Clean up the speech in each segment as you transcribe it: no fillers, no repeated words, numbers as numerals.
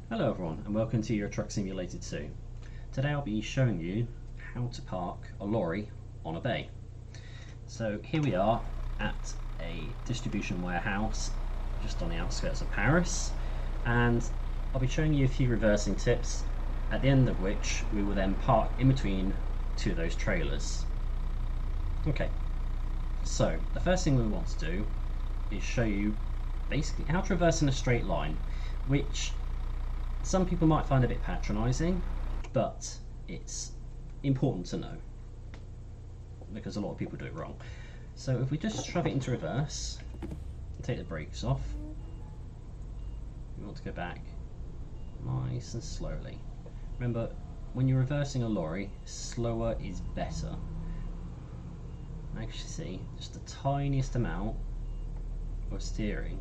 Hello everyone and welcome to Euro Truck Simulator 2. Today I'll be showing you how to park a lorry on a bay. So here we are at a distribution warehouse just on the outskirts of Paris, and I'll be showing you a few reversing tips, at the end of which we will then park in between two of those trailers. Okay, so the first thing we want to do is show you basically how to reverse in a straight line, which some people might find a bit patronising, but it's important to know because a lot of people do it wrong. So if we just shove it into reverse and take the brakes off, we want to go back nice and slowly. Remember, when you're reversing a lorry, slower is better. And as you see, just the tiniest amount of steering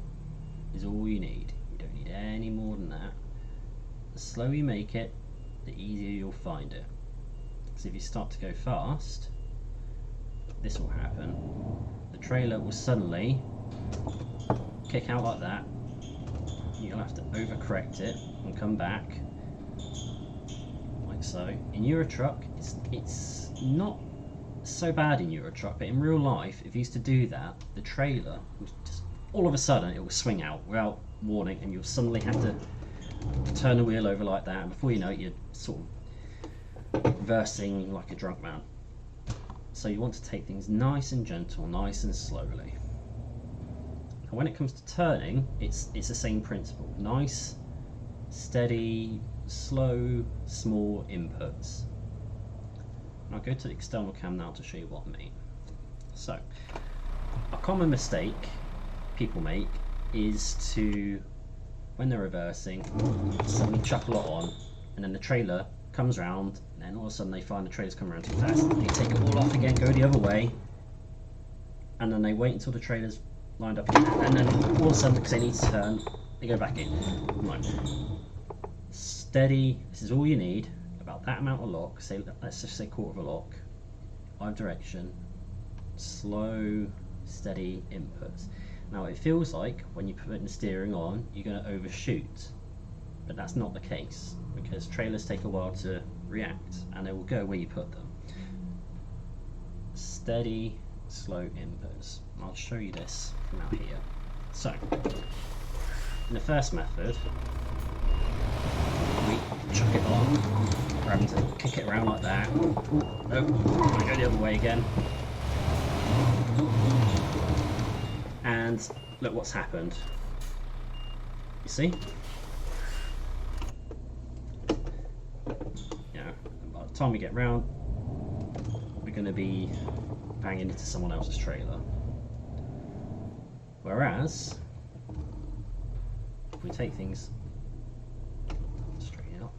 is all you need. You don't need any more than that. The slower you make it, the easier you'll find it. So if you start to go fast, this will happen. The trailer will suddenly kick out like that. You'll have to overcorrect it and come back like so. In Euro Truck, it's not so bad in Euro Truck, but in real life, if you used to do that, the trailer would just all of a sudden it will swing out without warning, and you'll suddenly have to turn the wheel over like that, and before you know it, you're sort of reversing like a drunk man. So you want to take things nice and gentle, nice and slowly. And when it comes to turning, it's the same principle. Nice, steady, slow, small inputs. And I'll go to the external cam now to show you what I mean. So, a common mistake people make is to, when they're reversing, suddenly chuck a lot on, and then the trailer comes round, and then all of a sudden they find the trailer's come around too fast. They take it all off again, go the other way, and then they wait until the trailer's lined up again, and then all of a sudden, because they need to turn, they go back in. Right. Steady, this is all you need, about that amount of lock, say, let's just say quarter of a lock, either direction, slow, steady inputs. Now it feels like when you put the steering on, you're going to overshoot, but that's not the case, because trailers take a while to react and they will go where you put them. Steady, slow inputs. I'll show you this from out here. So, in the first method, we chuck it on, we're having to kick it around like that. Ooh, no, I go the other way again. And look what's happened. You see? Yeah, by the time we get round, we're going to be banging into someone else's trailer. Whereas, if we take things straight out,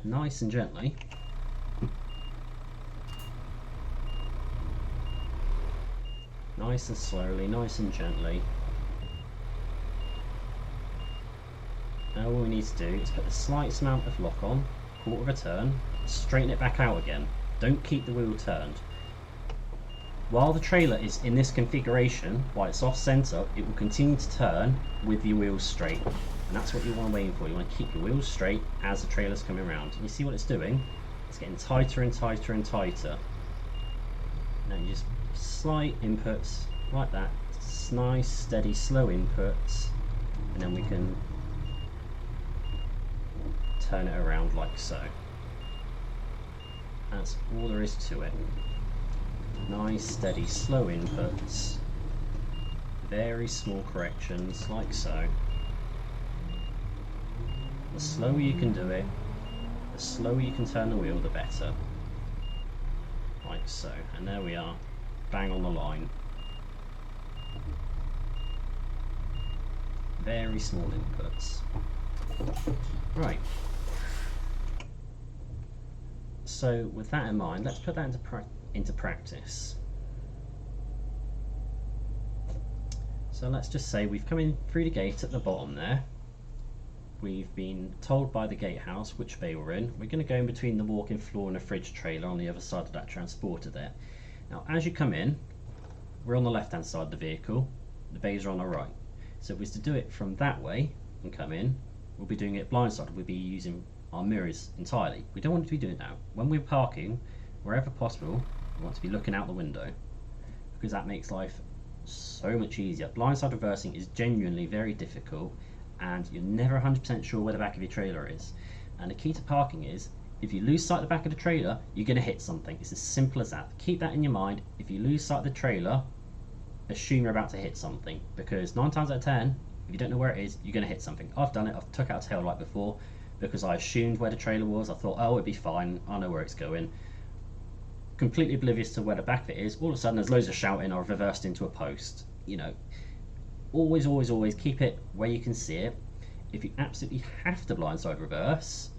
nice and gently, nice and slowly, nice and gently. Now all we need to do is put the slightest amount of lock on, quarter of a turn, straighten it back out again. Don't keep the wheel turned. While the trailer is in this configuration, while it's off centre, it will continue to turn with your wheels straight. And that's what you want to aim for. You want to keep your wheels straight as the trailer's coming around. And you see what it's doing? It's getting tighter and tighter and tighter. Now you just slight inputs like that, nice steady slow inputs, and then we can turn it around like so. That's all there is to it. Nice steady slow inputs, very small corrections like so. The slower you can do it, the slower you can turn the wheel, the better. Like so, and there we are, bang on the line. Very small inputs. Right. So with that in mind, let's put that into practice. So let's just say we've come in through the gate at the bottom there. We've been told by the gatehouse which bay we're in. We're going to go in between the walk-in floor and the fridge trailer on the other side of that transporter there. Now as you come in, we're on the left hand side of the vehicle, the bays are on the right. So if we was to do it from that way and come in, we'll be doing it blindside. We'll be using our mirrors entirely. We don't want to be doing that. When we're parking, wherever possible, we want to be looking out the window, because that makes life so much easier. Blindside reversing is genuinely very difficult, and you're never 100% sure where the back of your trailer is. And the key to parking is, if you lose sight of the back of the trailer, you're going to hit something. It's as simple as that. Keep that in your mind. If you lose sight of the trailer, assume you're about to hit something, because 9 times out of 10, if you don't know where it is, you're going to hit something. I've done it. I've took out a tail light before because I assumed where the trailer was. I thought, oh, it'd be fine. I know where it's going. Completely oblivious to where the back of it is. All of a sudden, there's loads of shouting. I've reversed into a post. You know, always, always, always keep it where you can see it. If you absolutely have to blindside reverse,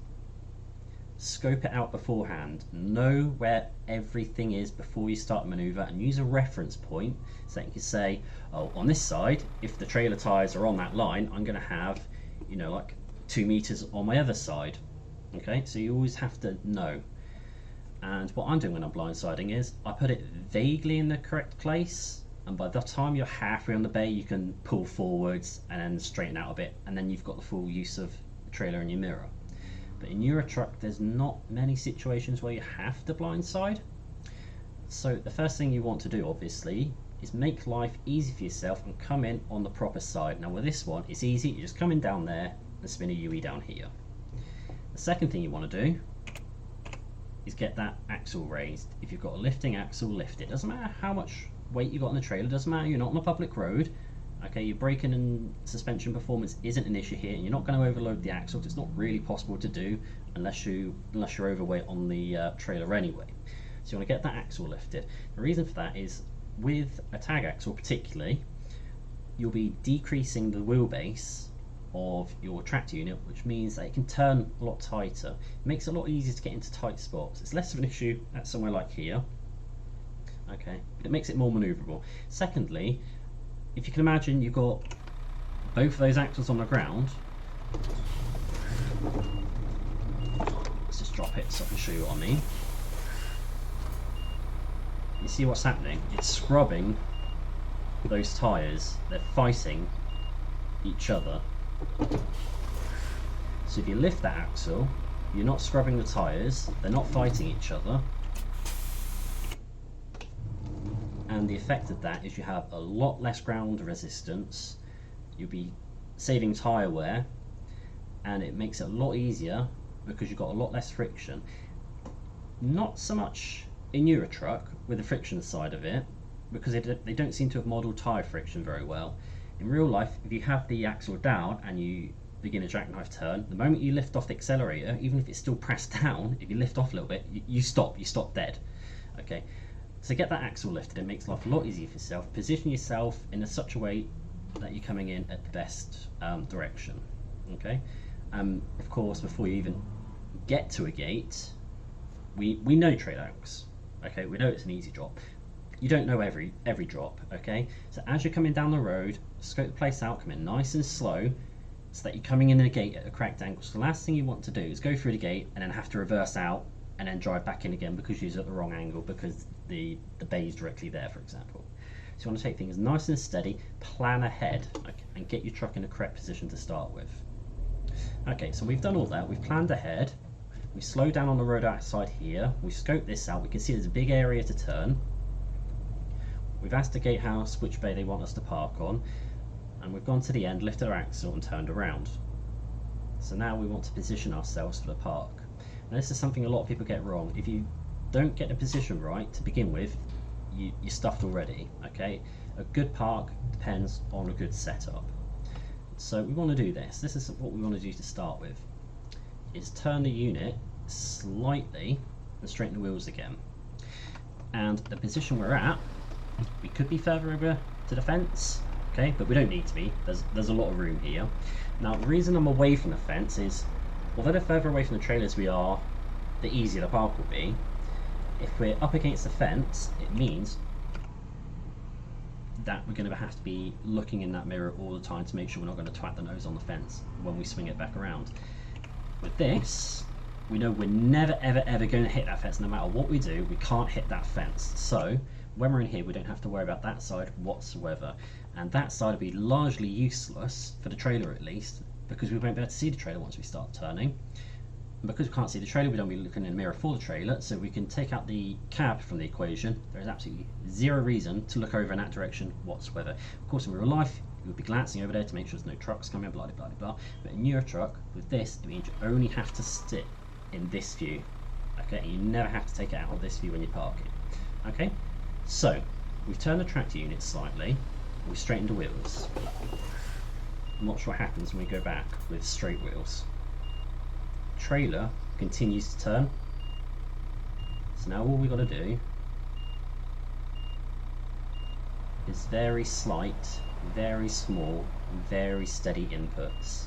scope it out beforehand. Know where everything is before you start the maneuver, and use a reference point so that you can say, oh, on this side, if the trailer tires are on that line, I'm going to have, you know, like 2 meters on my other side. Okay, so you always have to know. And what I'm doing when I'm blindsiding is I put it vaguely in the correct place, and by the time you're halfway on the bay, you can pull forwards and then straighten out a bit, and then you've got the full use of the trailer in your mirror. But in Euro Truck, there's not many situations where you have to blindside. So the first thing you want to do, obviously, is make life easy for yourself and come in on the proper side. Now with this one, it's easy. You're just coming down there and spin a UE down here. The second thing you want to do is get that axle raised. If you've got a lifting axle, lift it. Doesn't matter how much weight you got on the trailer. Doesn't matter. You're not on a public road. Okay, your braking and suspension performance isn't an issue here, and you're not going to overload the axle. It's not really possible to do unless you're overweight on the trailer anyway. So you want to get that axle lifted. The reason for that is, with a tag axle particularly, you'll be decreasing the wheelbase of your tractor unit, which means that it can turn a lot tighter. It makes it a lot easier to get into tight spots. It's less of an issue at somewhere like here, okay, but it makes it more manoeuvrable. Secondly, if you can imagine, you've got both of those axles on the ground. Let's just drop it so I can show you what I mean. You see what's happening? It's scrubbing those tyres. They're fighting each other. So if you lift that axle, you're not scrubbing the tyres, they're not fighting each other. And the effect of that is you have a lot less ground resistance, you'll be saving tyre wear, and it makes it a lot easier because you've got a lot less friction. Not so much in Euro Truck with the friction side of it, because they don't seem to have modelled tyre friction very well. In real life, if you have the axle down and you begin a jackknife turn, the moment you lift off the accelerator, even if it's still pressed down, if you lift off a little bit, you stop dead. Okay. So get that axle lifted. It makes life a lot easier for yourself. Position yourself in such a way that you're coming in at the best direction. Okay. Of course, before you even get to a gate, we know trade outs. Okay, we know it's an easy drop. You don't know every drop. Okay, so as you're coming down the road, scope the place out, come in nice and slow, so that you're coming in a gate at a correct angle. So the last thing you want to do is go through the gate and then have to reverse out and then drive back in again because you're at the wrong angle because the bay is directly there, for example. So you want to take things nice and steady, plan ahead, okay, and get your truck in the correct position to start with. Okay, so we've done all that. We've planned ahead. We slow down on the road outside here. We scope this out. We can see there's a big area to turn. We've asked the gatehouse which bay they want us to park on, and we've gone to the end, lifted our axle and turned around. So now we want to position ourselves for the park. Now this is something a lot of people get wrong. If you don't get the position right to begin with, you're stuffed already. Okay, a good park depends on a good setup. So we want to do this. This is what we want to do to start with, is turn the unit slightly and straighten the wheels again. And the position we're at, we could be further over to the fence, okay, but we don't need to be. There's a lot of room here. Now the reason I'm away from the fence is, although the further away from the trailers we are, the easier the park will be. If we're up against the fence, it means that we're going to have to be looking in that mirror all the time to make sure we're not going to twat the nose on the fence when we swing it back around. With this, we know we're never ever going to hit that fence. No matter what we do, we can't hit that fence. So when we're in here, we don't have to worry about that side whatsoever, and that side will be largely useless for the trailer at least, because we won't be able to see the trailer once we start turning. And because we can't see the trailer, we don't be looking in the mirror for the trailer, so we can take out the cab from the equation. There is absolutely zero reason to look over in that direction whatsoever. Of course, in real life, you would be glancing over there to make sure there's no trucks coming, blah, blah, blah, blah. But in your truck, with this, it means you only have to sit in this view. Okay, and you never have to take it out of this view when you're parking. Okay, so we've turned the tractor unit slightly, we've straightened the wheels. I'm not sure what happens when we go back with straight wheels. Trailer continues to turn. So now all we've got to do is very slight, very small, very steady inputs.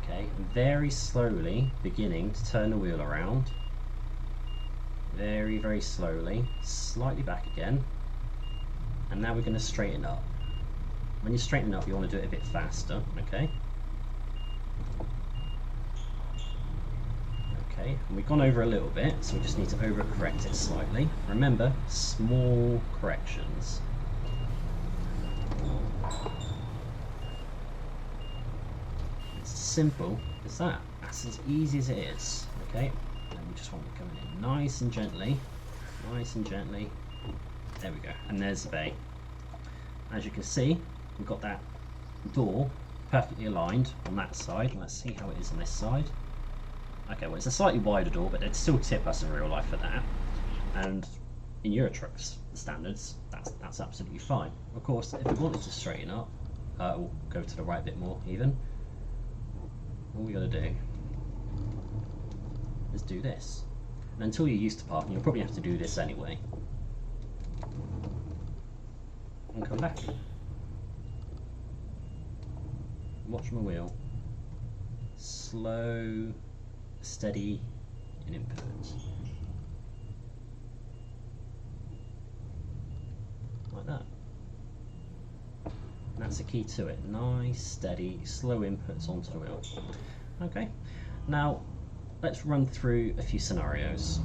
Okay, very slowly beginning to turn the wheel around. Very, very slowly, slightly back again. And now we're going to straighten up. When you're straightening up, you want to do it a bit faster, okay? Okay, and we've gone over a little bit, so we just need to overcorrect it slightly. Remember, small corrections. It's as simple as that. That's as easy as it is, okay? And we just want it coming in nice and gently. Nice and gently. There we go, and there's the bay. As you can see, we've got that door perfectly aligned on that side. Let's see how it is on this side. Okay, well, it's a slightly wider door, but they'd still tip us in real life for that. And in Euro trucks standards, that's absolutely fine. Of course, if we wanted to straighten up, or go to the right a bit more even, all we got to do is do this. And until you're used to parking, you'll probably have to do this anyway. And come back. Watch my wheel. Slow, steady in inputs. Like that. And that's the key to it. Nice, steady, slow inputs onto the wheel. Okay, now let's run through a few scenarios.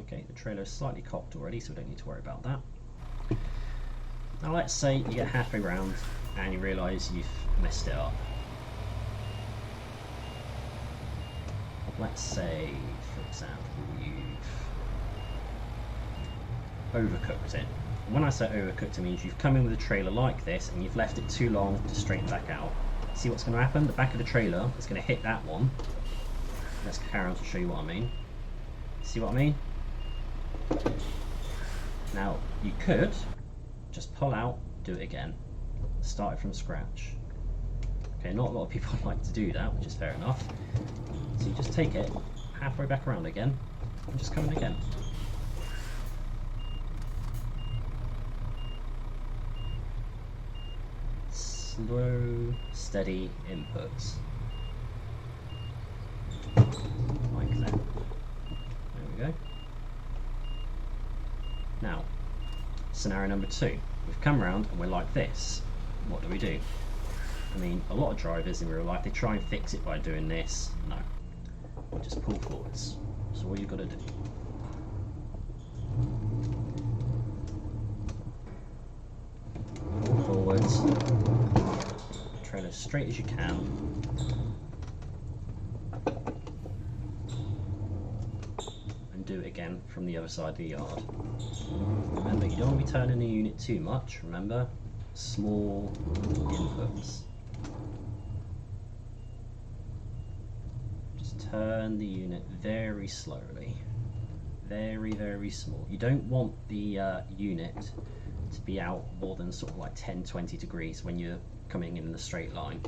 Okay, the trailer is slightly cocked already, so we don't need to worry about that. Now let's say you get halfway round and you realise you've messed it up. Let's say, for example, you've overcooked it. And when I say overcooked, it means you've come in with a trailer like this and you've left it too long to straighten back out. See what's going to happen? The back of the trailer is going to hit that one. Let's carry on to show you what I mean. See what I mean? Now, you could just pull out, do it again, start it from scratch. Okay, not a lot of people like to do that, which is fair enough. So you just take it halfway back around again, and just come in again. Slow, steady inputs. Like that. There we go. Now, scenario number 2. We've come around and we're like this. What do we do? I mean, a lot of drivers in real life, they try and fix it by doing this. No. We just pull forwards. So all you've got to do. Pull forwards. Trailer as straight as you can. Do it again from the other side of the yard. Remember, you don't want to be turning the unit too much. Remember, small inputs. Just turn the unit very slowly. Very, very small. You don't want the unit to be out more than sort of like 10-20 degrees when you're coming in the straight line.